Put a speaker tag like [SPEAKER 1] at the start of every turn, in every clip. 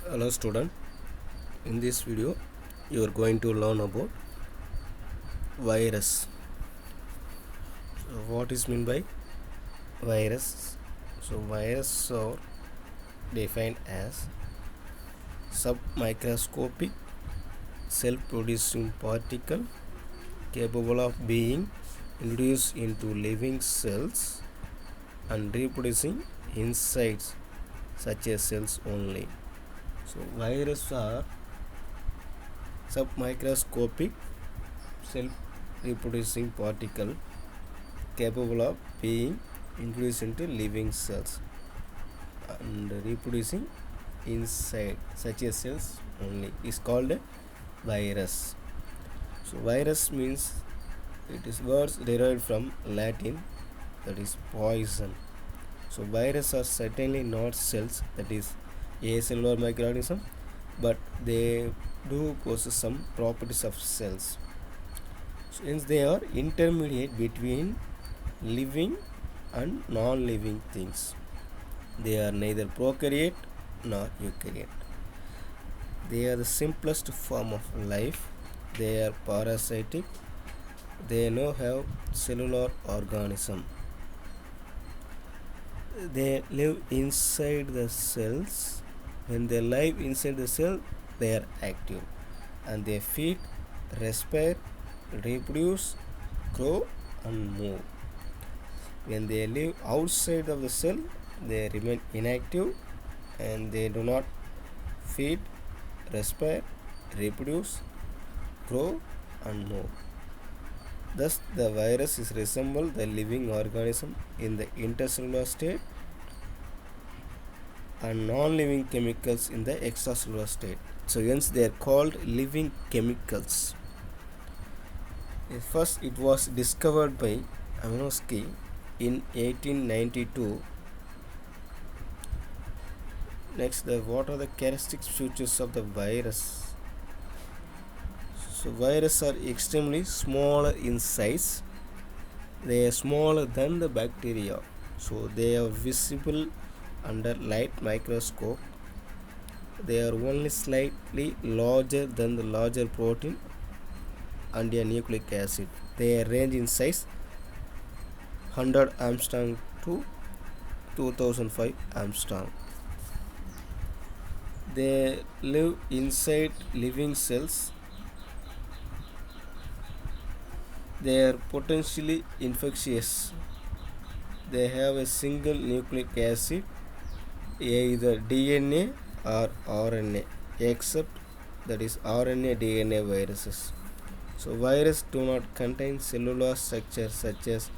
[SPEAKER 1] Hello student, in this video you are going to learn about virus. So what is meant by virus? So virus are defined as submicroscopic self-producing particle capable of being introduced into living cells and reproducing inside such as cells only. So viruses are submicroscopic self-reproducing particle capable of being introduced into living cells and reproducing inside such as cells only is called a virus. So virus means it is words derived from Latin, that is poison. So viruses are certainly not cells, that is acellular microorganism, but they do possess some properties of cells. Since they are intermediate between living and non-living things. They are neither prokaryote nor eukaryote. They are the simplest form of life. They are parasitic. They now have cellular organism. They live inside the cells. When they live inside the cell, they are active, and they feed, respire, reproduce, grow, and move. When they live outside of the cell, they remain inactive and they do not feed, respire, reproduce, grow, and move. Thus, the virus is resemble the living organism in the intercellular state and non-living chemicals in the extracellular state. So, hence they are called living chemicals. First, it was discovered by Ivanovsky in 1892. Next, what are the characteristic features of the virus? So viruses are extremely smaller in size. They are smaller than the bacteria, so they are visible under light microscope. They are only slightly larger than the larger protein and a nucleic acid. They range in size 100 Armstrong to 2005 Armstrong. They live inside living cells. They are potentially infectious. They have a single nucleic acid, either DNA or RNA, except that is RNA DNA viruses. So viruses do not contain cellular structures such as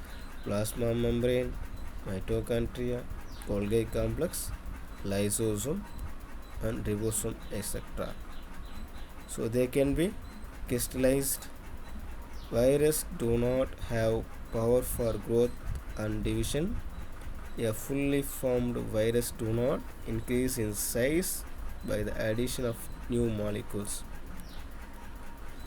[SPEAKER 1] plasma membrane, mitochondria, Golgi complex, lysosome, and ribosome, etc. So they can be crystallized. Viruses do not have power for growth and division. A fully formed virus do not increase in size by the addition of new molecules.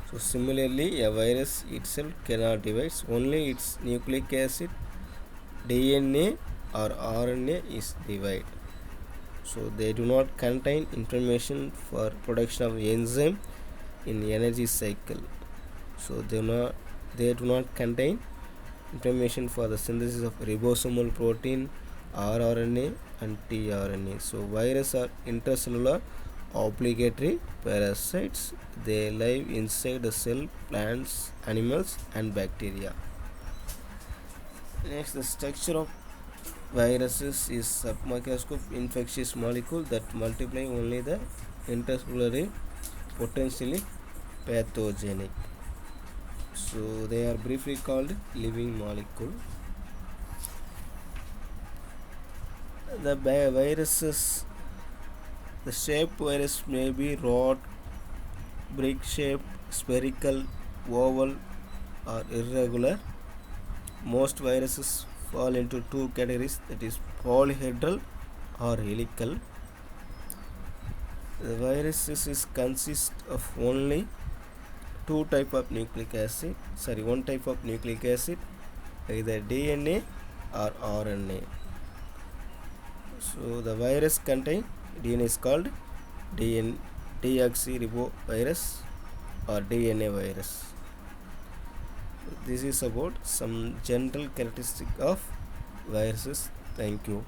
[SPEAKER 1] So similarly, a virus itself cannot divide. Only its nucleic acid, DNA or RNA is divided. So they do not contain information for production of enzyme in energy cycle. So they do not contain information for the synthesis of ribosomal protein, rRNA, and tRNA. So viruses are intercellular obligatory parasites. They live inside the cell, plants, animals, and bacteria. Next, the structure of viruses is submicroscopic infectious molecule that multiply only the intercellularly, potentially pathogenic. So they are briefly called living molecule. The viruses, the shape virus may be rod, brick shape, spherical, oval, or irregular. Most viruses fall into two categories, that is polyhedral or helical. The viruses consist of only one type of nucleic acid, either DNA or RNA. So the virus contain DNA is called DN, deoxyribovirus or DNA virus. This is about some general characteristic of viruses. Thank you.